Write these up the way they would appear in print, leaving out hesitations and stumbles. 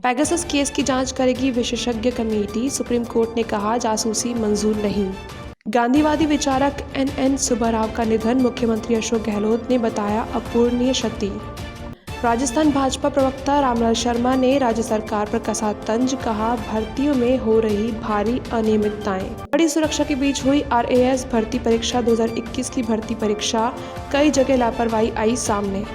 Pegasus case की जांच करेगी विशेषज्ञ कमेटी, सुप्रीम कोर्ट ने कहा जासूसी मंजूर नहीं। गांधीवादी विचारक एन सुब्बा राव का निधन मुख्यमंत्री अशोक गहलोत ने बताया अपूरणीय क्षति। राजस्थान भाजपा प्रवक्ता रामलाल शर्मा ने राज्य सरकार पर कसा तंज, कहा भर्तियों में हो रही भारी अनियमितताएं। बड़ी सुरक्षा के बीच हुई RAS भर्ती परीक्षा 2021 की भर्ती परीक्षा, कई जगह लापरवाही आई सामने।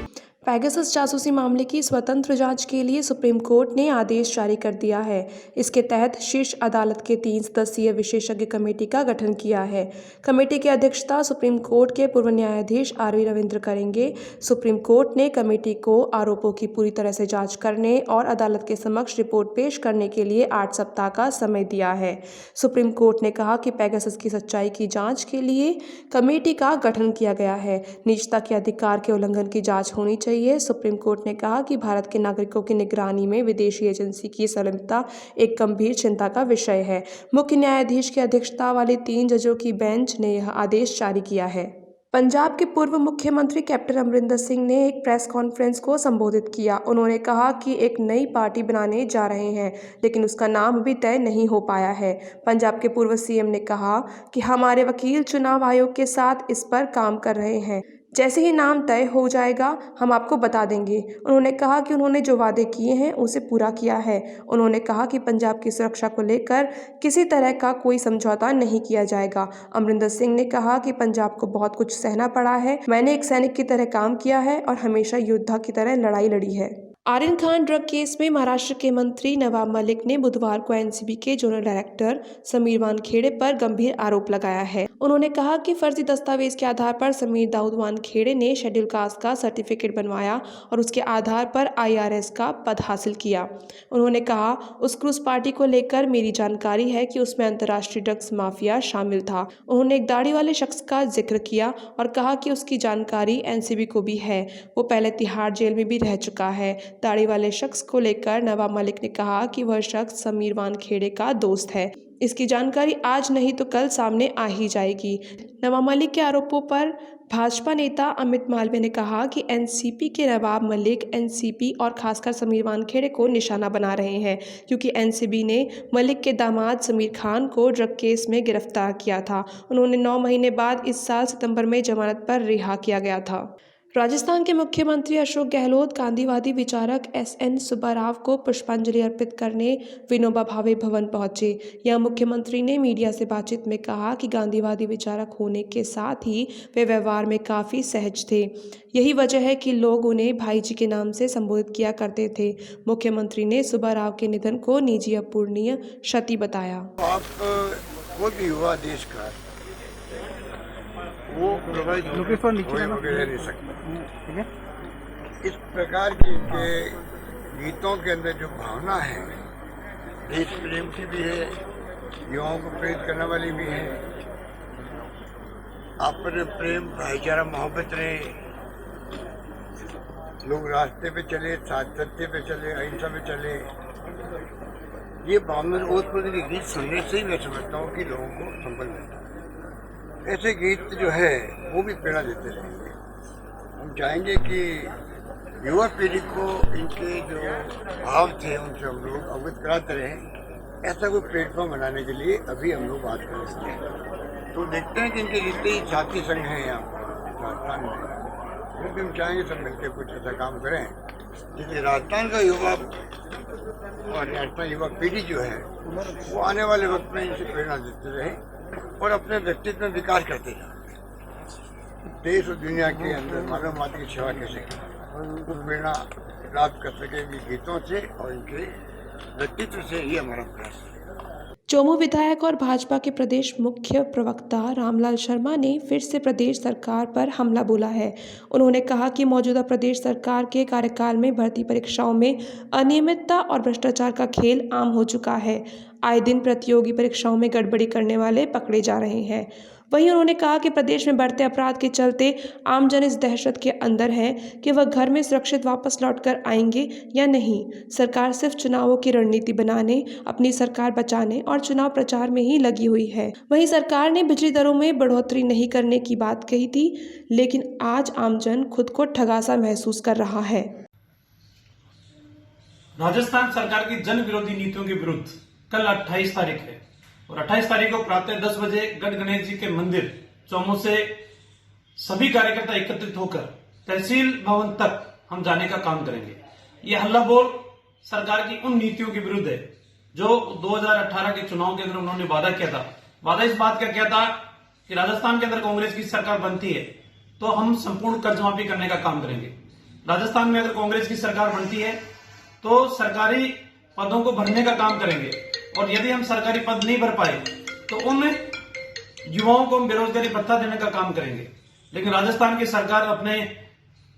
पेगासस जासूसी मामले की स्वतंत्र जांच के लिए सुप्रीम कोर्ट ने आदेश जारी कर दिया है। इसके तहत शीर्ष अदालत के 3 सदस्यीय विशेषज्ञ कमेटी का गठन किया है। कमेटी की अध्यक्षता सुप्रीम कोर्ट के पूर्व न्यायाधीश RV रविंद्र करेंगे। सुप्रीम कोर्ट ने कमेटी को आरोपों की पूरी तरह से जांच करने और अदालत के समक्ष रिपोर्ट पेश करने के लिए 8 सप्ताह का समय दिया है। सुप्रीम कोर्ट ने कहा कि पेगासस की सच्चाई की जांच के लिए कमेटी का गठन किया गया है। निजता के अधिकार के उल्लंघन की जांच होनी चाहिए। सुप्रीम कोर्ट ने कहा कि भारत के नागरिकों की निगरानी में विदेशी एजेंसी की संलिप्तता एक गंभीर चिंता का विषय है। मुख्य न्यायाधीश की अध्यक्षता वाली 3 जजों की बेंच ने यह आदेश जारी किया है। पंजाब के पूर्व मुख्यमंत्री कैप्टन अमरिंदर सिंह ने एक प्रेस कॉन्फ्रेंस को संबोधित किया। उन्होंने कहा कि एक नई पार्टी बनाने जा रहे हैं, लेकिन उसका नाम अभी तय नहीं हो पाया है। पंजाब के पूर्व CM ने कहा कि हमारे वकील चुनाव आयोग के साथ इस पर काम कर रहे हैं। जैसे ही नाम तय हो जाएगा हम आपको बता देंगे। उन्होंने कहा कि उन्होंने जो वादे किए हैं उसे पूरा किया है। उन्होंने कहा कि पंजाब की सुरक्षा को लेकर किसी तरह का कोई समझौता नहीं किया जाएगा। अमरिंदर सिंह ने कहा कि पंजाब को बहुत कुछ सहना पड़ा है। मैंने एक सैनिक की तरह काम किया है और हमेशा योद्धा की तरह लड़ाई लड़ी है। आर्यन खान ड्रग केस में महाराष्ट्र के मंत्री नवाब मलिक ने बुधवार को NCB के जोनल डायरेक्टर समीर वानखेड़े पर गंभीर आरोप लगाया है। उन्होंने कहा कि फर्जी दस्तावेज के आधार पर समीर दाऊद वानखेड़े ने शेड्यूल कास्ट का सर्टिफिकेट बनवाया और उसके आधार पर IRS का पद हासिल किया। उन्होंने कहा उस क्रूज पार्टी को लेकर मेरी जानकारी है कि उसमें अंतर्राष्ट्रीय ड्रग्स माफिया शामिल था। उन्होंने एक दाढ़ी वाले शख्स का जिक्र किया और कहा कि उसकी जानकारी NCB को भी है। वो पहले तिहाड़ जेल में भी रह चुका है। दाढ़ी वाले शख्स को लेकर नवाब मलिक ने कहा कि वह शख्स समीर वानखेड़े का दोस्त है। इसकी जानकारी आज नहीं तो कल सामने आ ही जाएगी। नवाब मलिक के आरोपों पर भाजपा नेता अमित मालवीय ने कहा कि NCP के नवाब मलिक NCP और खासकर समीर वानखेड़े को निशाना बना रहे हैं, क्योंकि NCB ने मलिक के दामाद समीर खान को ड्रग केस में गिरफ्तार किया था। उन्होंने 9 महीने बाद इस साल सितंबर में जमानत पर रिहा किया गया था। राजस्थान के मुख्यमंत्री अशोक गहलोत गांधीवादी विचारक SN सुब्बा राव को पुष्पांजलि अर्पित करने विनोबा भावे भवन पहुंचे। यह मुख्यमंत्री ने मीडिया से बातचीत में कहा कि गांधीवादी विचारक होने के साथ ही वे व्यवहार में काफ़ी सहज थे। यही वजह है कि लोग उन्हें भाई जी के नाम से संबोधित किया करते थे। मुख्यमंत्री ने सुब्बा राव के निधन को निजी अपूरणीय क्षति बताया। आप कोई भी युवा देश का वो वगैरह नहीं सकता। इस प्रकार की के गीतों के अंदर जो भावना है, देश प्रेम की भी है, युवाओं को प्रेरित करने वाली भी है। आपस प्रेम, भाईचारा, मोहब्बत रहे, लोग रास्ते पे चले, सत्य पे चले, अहिंसा पे चले। ये भावना ओतप्रोत के गीत सुनने से ही मैं समझता हूँ कि लोगों को संबल मिलता है। ऐसे गीत जो है वो भी प्रेरणा देते रहेंगे। हम चाहेंगे कि युवा पीढ़ी को इनके जो भाव थे उनसे हम लोग अवगत कराते रहें। ऐसा कोई प्लेटफॉर्म बनाने के लिए अभी हम लोग बात कर सकते हैं। तो देखते हैं कि इनके जितने ही साथी संघ हैं यहाँ राजस्थान में, वो भी हम चाहेंगे सब मिलकर कुछ ऐसा काम करें जिससे राजस्थान का युवा और राजस्थान युवा पीढ़ी जो है वो आने वाले वक्त में इनसे प्रेरणा देते रहे और अपने व्यक्तित्व में विकास करते जाए। देश और दुनिया के अंदर मानव मात्र की सेवा कैसे करें, वो प्रेरणा प्राप्त कर सकेगी गीतों से और इनके व्यक्तित्व से ही हमारा प्रयास है। चोमू विधायक और भाजपा के प्रदेश मुख्य प्रवक्ता रामलाल शर्मा ने फिर से प्रदेश सरकार पर हमला बोला है। उन्होंने कहा कि मौजूदा प्रदेश सरकार के कार्यकाल में भर्ती परीक्षाओं में अनियमितता और भ्रष्टाचार का खेल आम हो चुका है। आए दिन प्रतियोगी परीक्षाओं में गड़बड़ी करने वाले पकड़े जा रहे हैं। वहीं उन्होंने कहा कि प्रदेश में बढ़ते अपराध के चलते आमजन इस दहशत के अंदर है कि वह घर में सुरक्षित वापस लौटकर आएंगे या नहीं। सरकार सिर्फ चुनावों की रणनीति बनाने, अपनी सरकार बचाने और चुनाव प्रचार में ही लगी हुई है। वहीं सरकार ने बिजली दरों में बढ़ोतरी नहीं करने की बात कही थी, लेकिन आज आमजन खुद को ठगा सा महसूस कर रहा है। राजस्थान सरकार की जन विरोधी नीतियों के विरुद्ध कल 28 तारीख है और 28 तारीख को प्रातः 10 बजे गढ़ गणेश जी के मंदिर चौमू से सभी कार्यकर्ता एकत्रित होकर तहसील भवन तक हम जाने का काम करेंगे। ये हल्ला बोल सरकार की उन नीतियों के विरुद्ध है जो 2018 के चुनाव के अंदर उन्होंने वादा किया था। वादा इस बात का किया था कि राजस्थान के अंदर कांग्रेस की सरकार बनती है तो हम संपूर्ण कर्ज माफी करने का काम करेंगे। राजस्थान में अगर कांग्रेस की सरकार बनती है तो सरकारी पदों को भरने का काम करेंगे और यदि हम सरकारी पद नहीं भर पाए तो उन युवाओं को हम बेरोजगारी भत्ता देने का काम करेंगे। लेकिन राजस्थान की सरकार अपने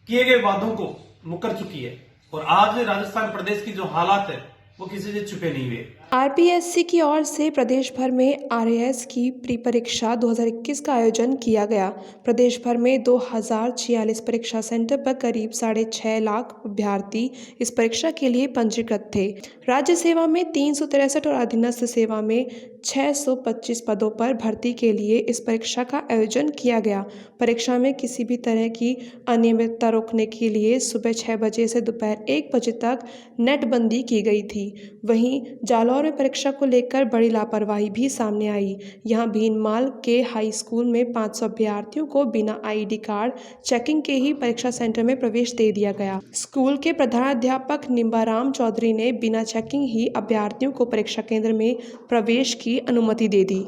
किए गए वादों को मुकर चुकी है और आज राजस्थान प्रदेश की जो हालात है वो किसी से छुपे नहीं हुए। आरपीएससी की ओर से प्रदेश भर में आरएएस की प्री परीक्षा 2021 का आयोजन किया गया। प्रदेश भर में 2046 परीक्षा सेंटर पर करीब 6.5 लाख अभ्यर्थी इस परीक्षा के लिए पंजीकृत थे। राज्य सेवा में 363 और अधीनस्थ सेवा में 625 पदों पर भर्ती के लिए इस परीक्षा का आयोजन किया गया। परीक्षा में किसी भी तरह की अनियमितता रोकने के लिए सुबह 6 बजे से दोपहर 1 बजे तक नेटबंदी की गई थी। वहीं जालौर में परीक्षा को लेकर बड़ी लापरवाही भी सामने आई। यहां भीनमाल के हाई स्कूल में 500 अभ्यर्थियों को बिना आईडी कार्ड चेकिंग के ही परीक्षा सेंटर में प्रवेश दे दिया गया। स्कूल के प्रधानाध्यापक निम्बाराम चौधरी ने बिना चेकिंग ही अभ्यर्थियों को परीक्षा केंद्र में प्रवेश की अनुमति दे दी।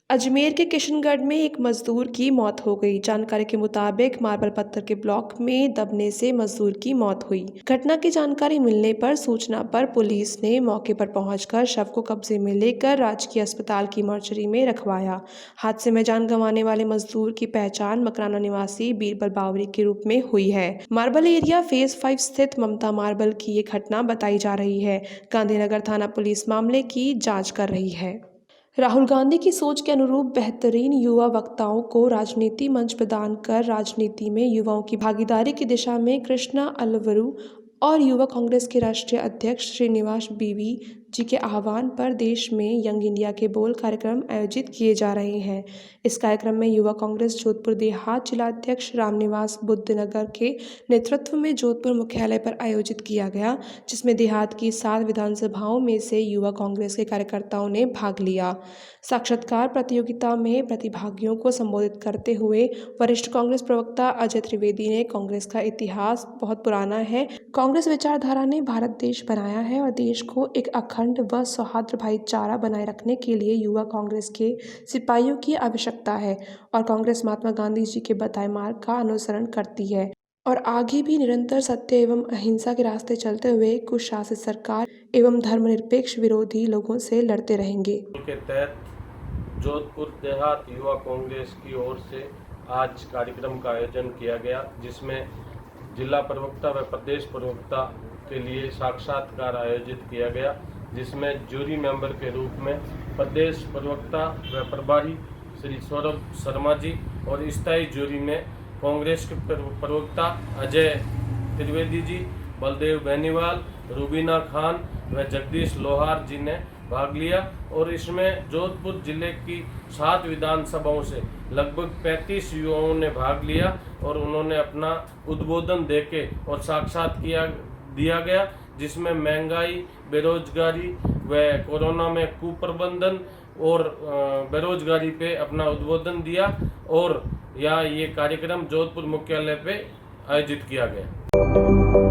अजमेर के किशनगढ़ में एक मजदूर की मौत हो गई। जानकारी के मुताबिक मार्बल पत्थर के ब्लॉक में दबने से मजदूर की मौत हुई। घटना की जानकारी मिलने पर सूचना पर पुलिस ने मौके पर पहुंचकर शव को कब्जे में लेकर राजकीय अस्पताल की मॉर्चरी में रखवाया। हादसे में जान गंवाने वाले मजदूर की पहचान मकराना निवासी बीरबल बावरी के रूप में हुई है। मार्बल एरिया फेज 5 स्थित ममता मार्बल की ये घटना बताई जा रही है। गांधीनगर थाना पुलिस मामले की जाँच कर रही है। राहुल गांधी की सोच के अनुरूप बेहतरीन युवा वक्ताओं को राजनीति मंच प्रदान कर राजनीति में युवाओं की भागीदारी की दिशा में कृष्णा अलवरू और युवा कांग्रेस के राष्ट्रीय अध्यक्ष श्रीनिवास बीवी जी के आह्वान पर देश में यंग इंडिया के बोल कार्यक्रम आयोजित किए जा रहे हैं। इस कार्यक्रम में युवा कांग्रेस जोधपुर देहात जिलाध्यक्ष रामनिवास बुद्धनगर के नेतृत्व में जोधपुर मुख्यालय पर आयोजित किया गया, जिसमें देहात की 7 विधानसभाओं में से युवा कांग्रेस के कार्यकर्ताओं ने भाग लिया। साक्षात्कार प्रतियोगिता में प्रतिभागियों को संबोधित करते हुए वरिष्ठ कांग्रेस प्रवक्ता अजय त्रिवेदी ने कांग्रेस का इतिहास बहुत पुराना है। कांग्रेस विचारधारा ने भारत देश बनाया है और देश को एक अखंड व सौहार्द भाईचारा बनाए रखने के लिए युवा कांग्रेस के सिपाहियों की आवश्यकता है और कांग्रेस महात्मा गांधी जी के बताए मार्ग का अनुसरण करती है और आगे भी निरंतर सत्य एवं अहिंसा के रास्ते चलते हुए कुशासित सरकार एवं धर्मनिरपेक्ष विरोधी लोगों से लड़ते रहेंगे। के तहत जोधपुर देहात युवा कांग्रेस की ओर से आज कार्यक्रम का आयोजन किया गया, जिसमें जिला प्रवक्ता व प्रदेश प्रवक्ता के लिए साक्षात्कार आयोजित किया गया, जिसमें जूरी मेंबर के रूप में प्रदेश प्रवक्ता व प्रभारी श्री सौरभ शर्मा जी और स्थायी जूरी में कांग्रेस के प्रवक्ता अजय त्रिवेदी जी, बलदेव बेनीवाल, रूबीना खान व जगदीश लोहार जी ने भाग लिया और इसमें जोधपुर जिले की 7 विधानसभाओं से लगभग 35 युवाओं ने भाग लिया और उन्होंने अपना उद्बोधन देके और साक्षात दिया गया, जिसमें महंगाई, बेरोजगारी व कोरोना में कुप्रबंधन और बेरोजगारी पे अपना उद्बोधन दिया और ये कार्यक्रम जोधपुर मुख्यालय पे आयोजित किया गया।